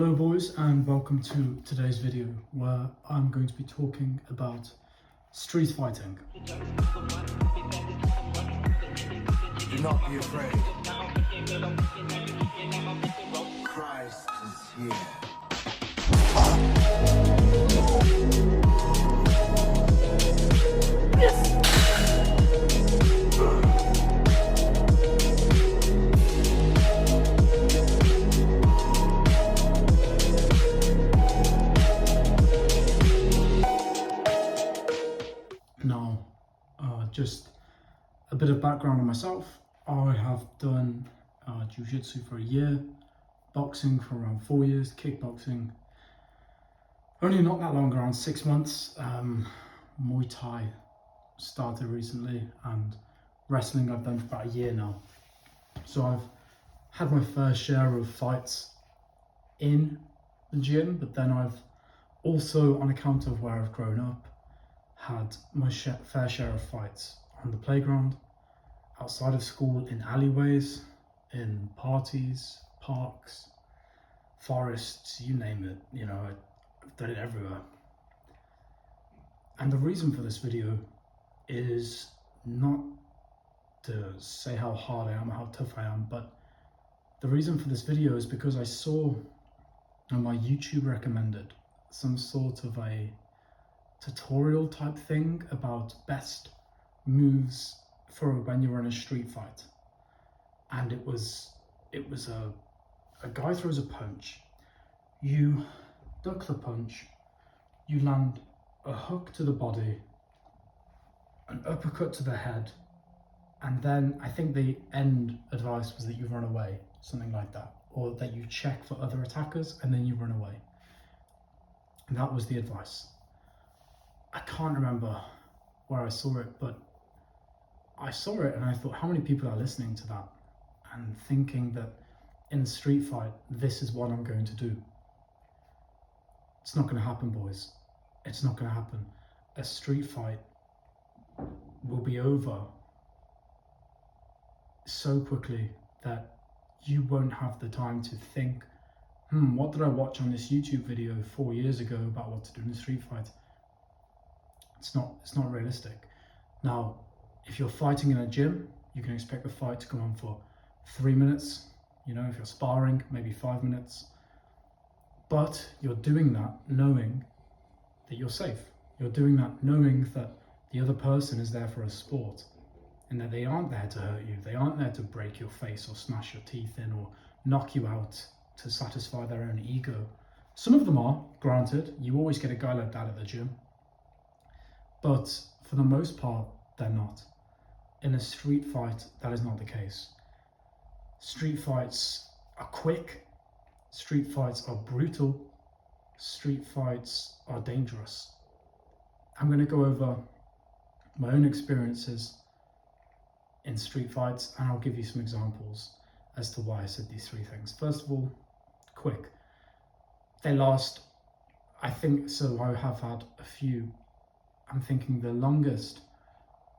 Hello boys, and welcome to today's video where I'm going to be talking about street fighting. Do not be afraid. Christ is here. Now, just a bit of background on myself. I have done jiu-jitsu for a year, boxing for around 4 years, kickboxing only not that long, around 6 months. Muay Thai started recently, and wrestling I've done for about a year now. So I've had my fair share of fights in the gym, but then I've also, on account of where I've grown up, had my fair share of fights on the playground, outside of school, in alleyways, in parties, parks, forests, you name it. You know, I've done it everywhere. And the reason for this video is not to say how hard I am, how tough I am, but the reason for this video is because I saw on my YouTube recommended some sort of a tutorial type thing about best moves for when you're in a street fight. And it was a guy throws a punch, you duck the punch, you land a hook to the body, an uppercut to the head, and then I think the end advice was that you run away, something like that, or that you check for other attackers and then you run away. And that was the advice. I can't remember where I saw it, but I saw it and I thought, how many people are listening to that and thinking that in a street fight, this is what I'm going to do? It's not going to happen, boys. It's not going to happen. A street fight will be over so quickly that you won't have the time to think, what did I watch on this YouTube video 4 years ago about what to do in a street fight? It's not realistic. Now, if you're fighting in a gym, you can expect the fight to go on for 3 minutes. You know, if you're sparring, maybe 5 minutes. But you're doing that knowing that you're safe. You're doing that knowing that the other person is there for a sport and that they aren't there to hurt you. They aren't there to break your face or smash your teeth in or knock you out to satisfy their own ego. Some of them are, granted. You always get a guy like that at the gym. But for the most part, they're not. In a street fight, that is not the case. Street fights are quick. Street fights are brutal. Street fights are dangerous. I'm going to go over my own experiences in street fights, and I'll give you some examples as to why I said these three things. First of all, quick. They last, I think, so I have had a few. I'm thinking the longest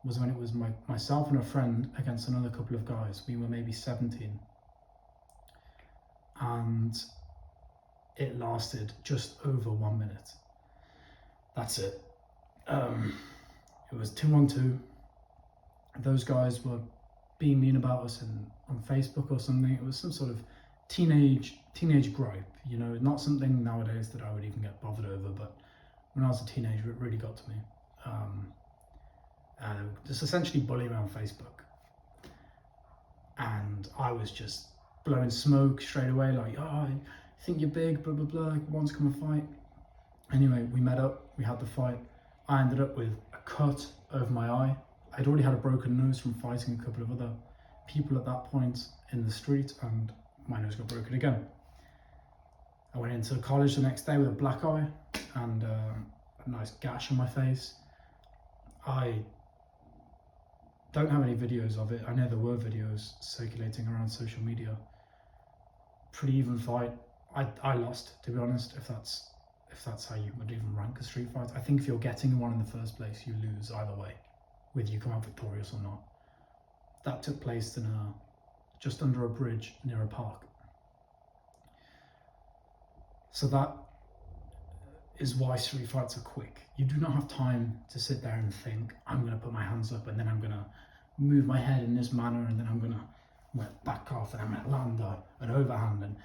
was when it was myself and a friend against another couple of guys. We were maybe 17. And it lasted just over 1 minute. That's it. It was 2-on-2. Those guys were being mean about us on Facebook or something. It was some sort of teenage gripe, you know, not something nowadays that I would even get bothered over, but when I was a teenager, it really got to me. And just essentially bullying me on Facebook. And I was just blowing smoke straight away, like, oh, I think you're big, blah, blah, blah, want to come and fight. Anyway, we met up, we had the fight. I ended up with a cut over my eye. I'd already had a broken nose from fighting a couple of other people at that point in the street, and my nose got broken again. I went into college the next day with a black eye and a nice gash on my face. I don't have any videos of it. I know there were videos circulating around social media. Pretty even fight. I lost, to be honest, if that's how you would even rank a street fight. I think if you're getting one in the first place, you lose either way, whether you come out victorious or not. That took place in just under a bridge near a park. So that is why street fights are quick. You do not have time to sit there and think, I'm going to put my hands up and then I'm going to move my head in this manner and then I'm going to back off and I'm going to land an overhand and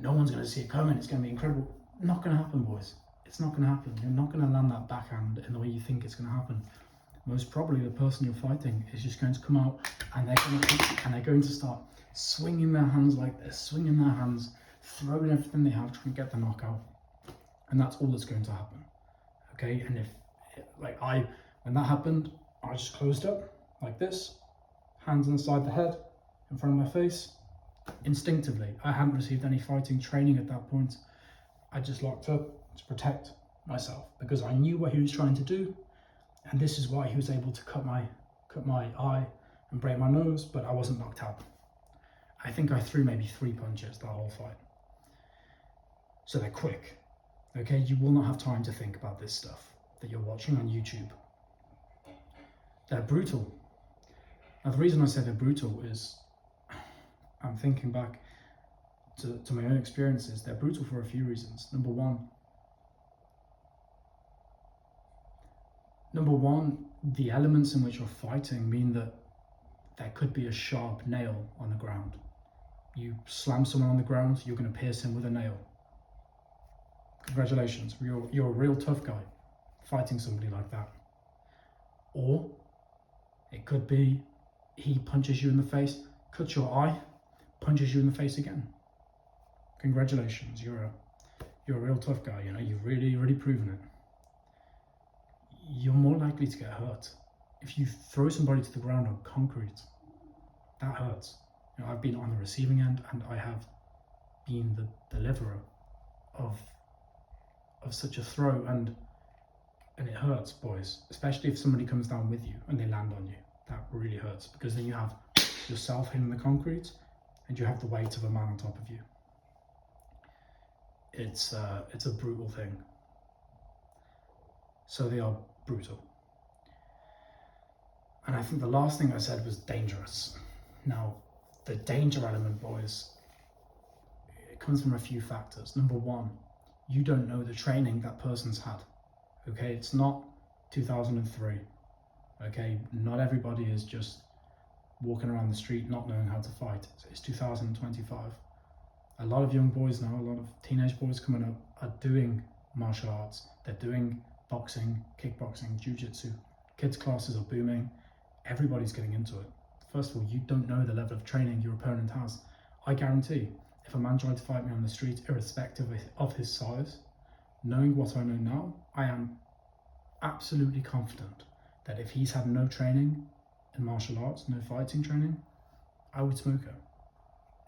no one's going to see it coming. It's going to be incredible. Not going to happen, boys. It's not going to happen. You're not going to land that backhand in the way you think it's going to happen. Most probably the person you're fighting is just going to come out and they're going to start swinging their hands like this, swinging their hands, throwing everything they have, trying to get the knockout. And that's all that's going to happen, okay? And when that happened, I just closed up like this, hands inside the head, in front of my face, instinctively. I hadn't received any fighting training at that point. I just locked up to protect myself because I knew what he was trying to do, and this is why he was able to cut my eye and break my nose, but I wasn't knocked out. I think I threw maybe 3 punches that whole fight. So they're quick. Okay, you will not have time to think about this stuff that you're watching on YouTube. They're brutal. Now the reason I say they're brutal is, I'm thinking back to my own experiences. They're brutal for a few reasons. Number one, the elements in which you're fighting mean that there could be a sharp nail on the ground. You slam someone on the ground, you're going to pierce him with a nail. Congratulations, you're a real tough guy fighting somebody like that. Or it could be he punches you in the face, cuts your eye, punches you in the face again. Congratulations, you're a real tough guy. You know, you've really proven it. You're more likely to get hurt if you throw somebody to the ground on concrete. That hurts. You know, I've been on the receiving end and I have been the deliverer of such a throw, and it hurts, boys, especially if somebody comes down with you and they land on you. That really hurts because then you have yourself hitting the concrete and you have the weight of a man on top of you. It's a brutal thing. So they are brutal. And I think the last thing I said was dangerous. Now, the danger element, boys, it comes from a few factors. Number one, you don't know the training that person's had. Okay, it's not 2003. Okay, not everybody is just walking around the street not knowing how to fight. It's 2025. A lot of young boys now, a lot of teenage boys coming up are doing martial arts. They're doing boxing, kickboxing, jiu-jitsu. Kids' classes are booming. Everybody's getting into it. First of all, you don't know the level of training your opponent has. I guarantee, if a man tried to fight me on the street, irrespective of his size, knowing what I know now, I am absolutely confident that if he's had no training in martial arts, no fighting training, I would smoke him.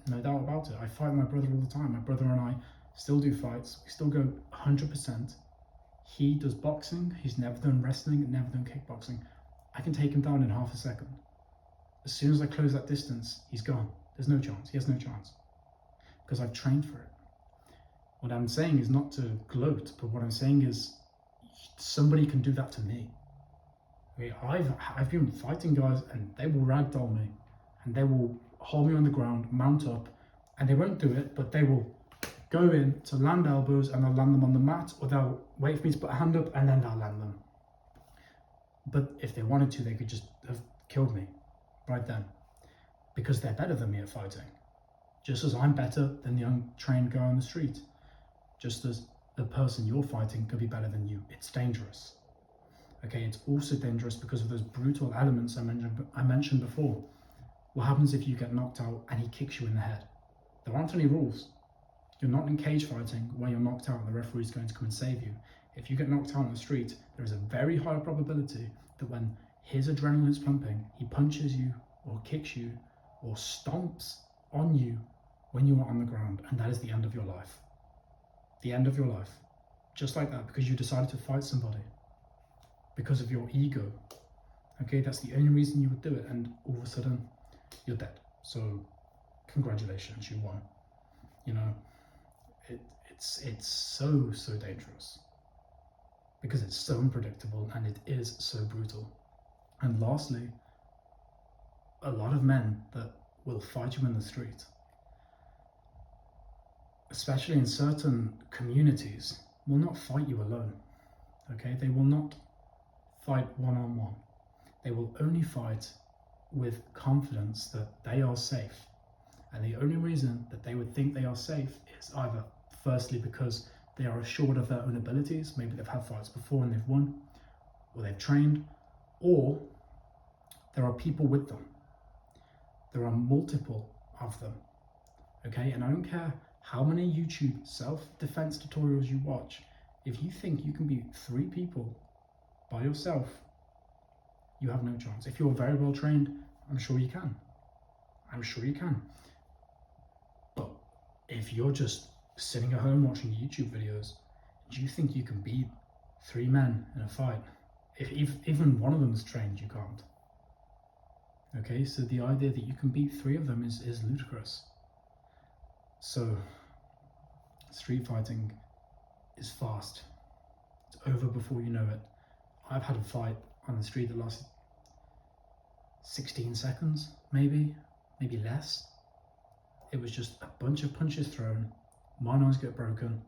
No doubt about it. I fight my brother all the time. My brother and I still do fights. We still go 100%. He does boxing. He's never done wrestling, never done kickboxing. I can take him down in half a second. As soon as I close that distance, he's gone. There's no chance. He has no chance. Because I've trained for it. What I'm saying is not to gloat, but what I'm saying is somebody can do that to me. Okay, I've been fighting guys and they will ragdoll me and they will hold me on the ground, mount up, and they won't do it, but they will go in to land elbows and they'll land them on the mat, or they'll wait for me to put a hand up and then they'll land them. But if they wanted to, they could just have killed me right then, because they're better than me at fighting. Just as I'm better than the untrained guy on the street. Just as the person you're fighting could be better than you. It's dangerous. Okay, it's also dangerous because of those brutal elements I mentioned before. What happens if you get knocked out and he kicks you in the head? There aren't any rules. You're not in cage fighting where you're knocked out and the referee's going to come and save you. If you get knocked out on the street, there is a very high probability that when his adrenaline is pumping, he punches you or kicks you or stomps on you when you are on the ground, and that is the end of your life. The end of your life. Just like that, because you decided to fight somebody. Because of your ego. Okay, that's the only reason you would do it, and all of a sudden, you're dead. So, congratulations, you won. You know, it's so dangerous. Because it's so unpredictable, and it is so brutal. And lastly, a lot of men that will fight you in the street, especially in certain communities, will not fight you alone. Okay, they will not fight one-on-one. They will only fight with confidence that they are safe. And the only reason that they would think they are safe is either firstly because they are assured of their own abilities, maybe they've had fights before and they've won, or they've trained, or there are people with them. There are multiple of them. Okay, and I don't care how many YouTube self-defense tutorials you watch, if you think you can beat 3 people by yourself, you have no chance. If you're very well trained, I'm sure you can. I'm sure you can. But if you're just sitting at home watching YouTube videos, do you think you can beat 3 men in a fight? If even one of them is trained, you can't. Okay, so the idea that you can beat 3 of them is ludicrous. So, street fighting is fast. It's over before you know it. I've had a fight on the street that lasted 16 seconds, maybe less. It was just a bunch of punches thrown, my nose got broken,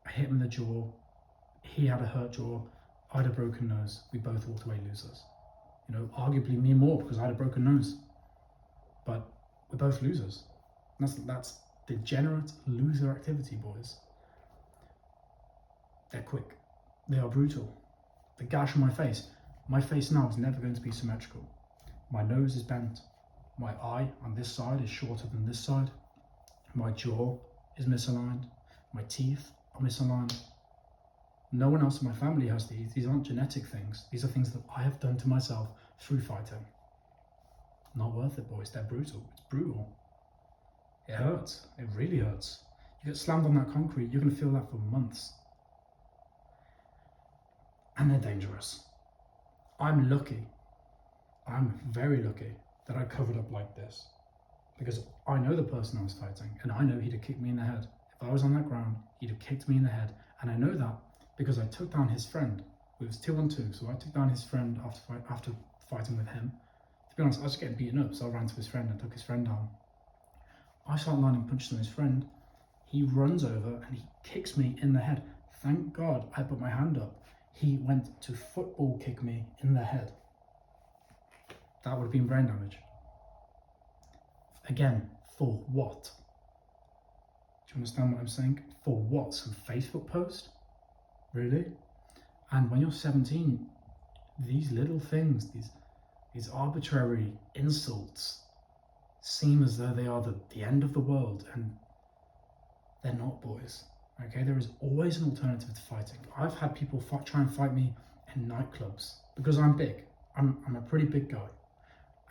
I hit him in the jaw, he had a hurt jaw, I had a broken nose, we both walked away losers. You know, arguably me more because I had a broken nose, but we're both losers. That's degenerate loser activity, boys. They're quick, they are brutal. The gash on my face now is never going to be symmetrical. My nose is bent, my eye on this side is shorter than this side, my jaw is misaligned, my teeth are misaligned. No one else in my family has these aren't genetic things, these are things that I have done to myself through fighting. Not worth it, boys, they're brutal, it's brutal. It hurts, it really hurts. You get slammed on that concrete, you're going to feel that for months. And they're dangerous. I'm very lucky that I covered up like this, because I know the person I was fighting and I know he'd have kicked me in the head. If I was on that ground, he'd have kicked me in the head, and I know that because I took down his friend. It was 2-on-2, so I took down his friend after fighting with him. To be honest, I was getting beaten up, so I ran to his friend and took his friend down. I start landing punches on his friend. He runs over and he kicks me in the head. Thank God I put my hand up. He went to football kick me in the head. That would have been brain damage. Again, for what? Do you understand what I'm saying? For what? Some Facebook post? Really? And when you're 17, these little things, these arbitrary insults seem as though they are the end of the world, and they're not, boys. Okay, there is always an alternative to fighting. I've had people try and fight me in nightclubs because I'm big. I'm a pretty big guy.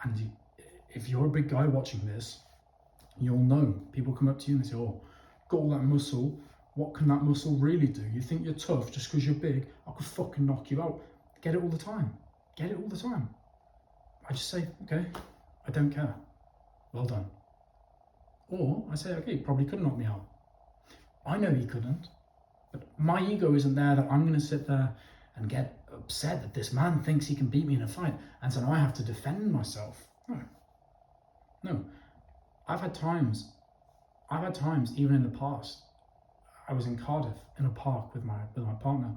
And if you're a big guy watching this, you'll know. People come up to you and they say, oh, got all that muscle. What can that muscle really do? You think you're tough just because you're big? I could fucking knock you out. Get it all the time. Get it all the time. I just say, okay, I don't care. Well done. Or I say, okay, he probably could knock me out. I know he couldn't, but my ego isn't there that I'm going to sit there and get upset that this man thinks he can beat me in a fight, and so now I have to defend myself. No. I've had times even in the past. I was in Cardiff in a park with my partner.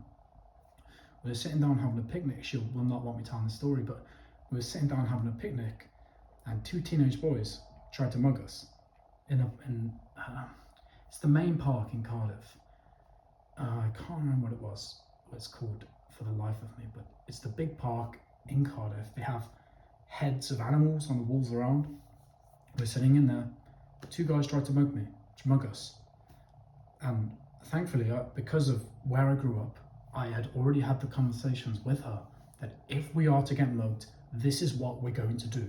We were sitting down having a picnic. She will not want me telling the story, but we were sitting down having a picnic, and 2 teenage boys tried to mug us it's the main park in Cardiff. I can't remember what it's called for the life of me, but it's the big park in Cardiff. They have heads of animals on the walls around. We're sitting in there. 2 guys tried to mug us. And thankfully, because of where I grew up, I had already had the conversations with her that if we are to get mugged, this is what we're going to do.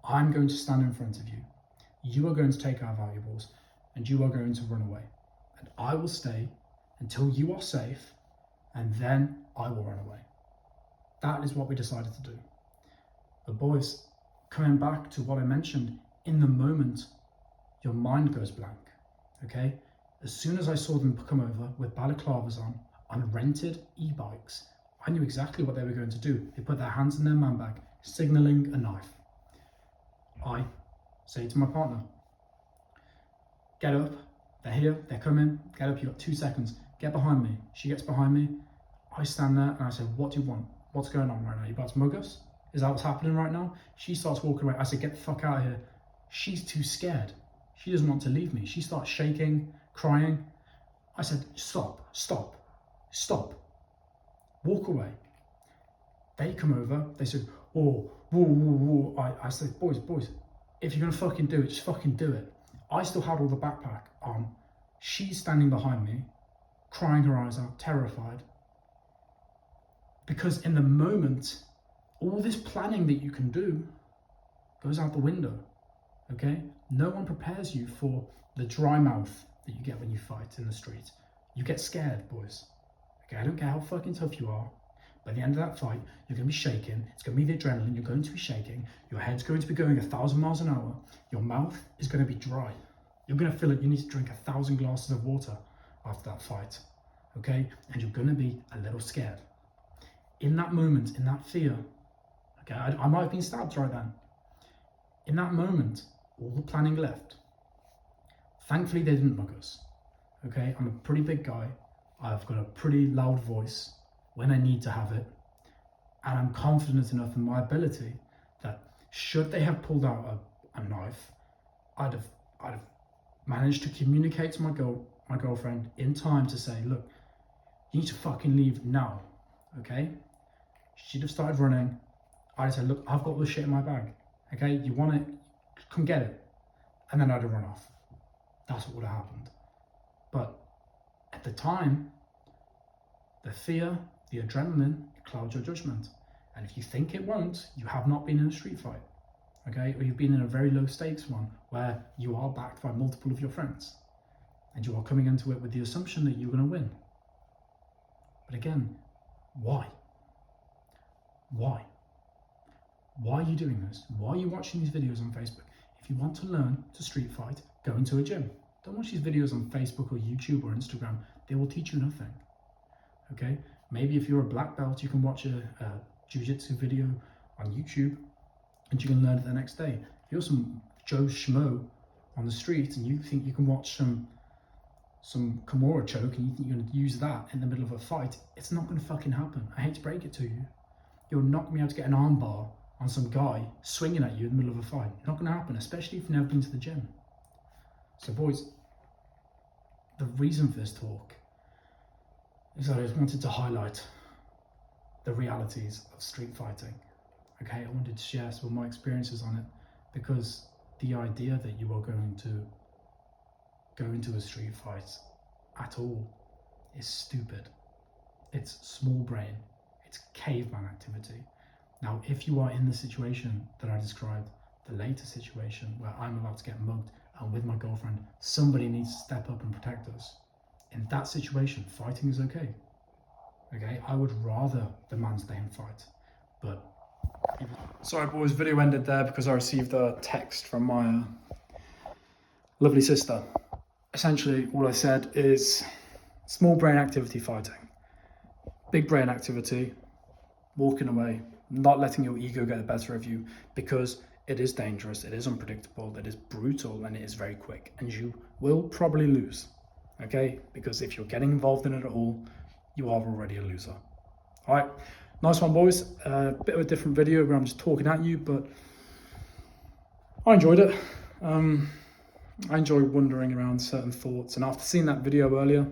I'm going to stand in front of you. You are going to take our valuables, and you are going to run away. And I will stay until you are safe, and then I will run away. That is what we decided to do. The boys, coming back to what I mentioned, in the moment, your mind goes blank, okay? As soon as I saw them come over with balaclavas on rented e-bikes, I knew exactly what they were going to do. They put their hands in their man bag, signalling a knife. I say to my partner, get up, they're here, they're coming, get up, you got 2 seconds, get behind me. She gets behind me, I stand there and I say, what do you want? What's going on right now? You about to mug us? Is that what's happening right now? She starts walking away. I said, get the fuck out of here. She's too scared. She doesn't want to leave me. She starts shaking, crying. I said, stop, stop, stop. Walk away. They come over, they said, oh, whoa, whoa, whoa. I said, boys, if you're gonna fucking do it, just fucking do it. I still had all the backpack on. She's standing behind me, crying her eyes out, terrified. Because in the moment, all this planning that you can do goes out the window, okay? No one prepares you for the dry mouth that you get when you fight in the street. You get scared, boys. Okay, I don't care how fucking tough you are. By the end of that fight, you're going to be shaking. It's going to be the adrenaline. You're going to be shaking. Your head's going to be going 1,000 miles an hour. Your mouth is going to be dry. You're going to feel like you need to drink 1,000 glasses of water after that fight, okay? And you're going to be a little scared. In that moment, in that fear, okay, I might have been stabbed right then. In that moment, all the planning left. Thankfully, they didn't mug us, okay? I'm a pretty big guy. I've got a pretty loud voice when I need to have it. And I'm confident enough in my ability that should they have pulled out a knife, I'd have managed to communicate to my girlfriend in time to say, look, you need to fucking leave now, okay? She'd have started running. I'd say, look, I've got all the shit in my bag, okay? You want it? Come get it. And then I'd have run off. That's what would have happened. But at the time, the fear, the adrenaline clouds your judgment. And if you think it won't, you have not been in a street fight, okay? Or you've been in a very low stakes one where you are backed by multiple of your friends and you are coming into it with the assumption that you're going to win. But again, why? Why? Why are you doing this? Why are you watching these videos on Facebook? If you want to learn to street fight, go into a gym. Don't watch these videos on Facebook or YouTube or Instagram. They will teach you nothing, okay? Maybe if you're a black belt, you can watch a jiu-jitsu video on YouTube and you can learn it the next day. If you're some Joe Schmo on the street and you think you can watch some Kimura choke and you think you're going to use that in the middle of a fight, it's not going to fucking happen. I hate to break it to you. You're not going to be able to get an arm bar on some guy swinging at you in the middle of a fight. It's not going to happen, especially if you've never been to the gym. So boys, the reason for this talk is that I just wanted to highlight the realities of street fighting. Okay, I wanted to share some of my experiences on it because the idea that you are going to go into a street fight at all is stupid. It's small brain. It's caveman activity. Now, if you are in the situation that I described, the later situation where I'm about to get mugged and with my girlfriend, somebody needs to step up and protect us. In that situation, fighting is okay. Okay, I would rather the man stay and fight, but... Sorry boys, video ended there because I received a text from my lovely sister. Essentially, all I said is small brain activity fighting. Big brain activity, walking away, not letting your ego get the better of you because it is dangerous, it is unpredictable, it is brutal, and it is very quick. And you will probably lose, okay? Because if you're getting involved in it at all, you are already a loser. All right, nice one, boys. Bit of a different video where I'm just talking at you, but I enjoyed it. I enjoy wandering around certain thoughts, and after seeing that video earlier,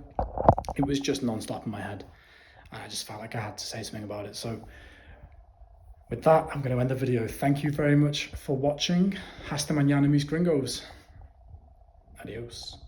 it was just non-stop in my head. And I just felt like I had to say something about it. So with that, I'm going to end the video. Thank you very much for watching. Hasta mañana, mis gringos. Adios.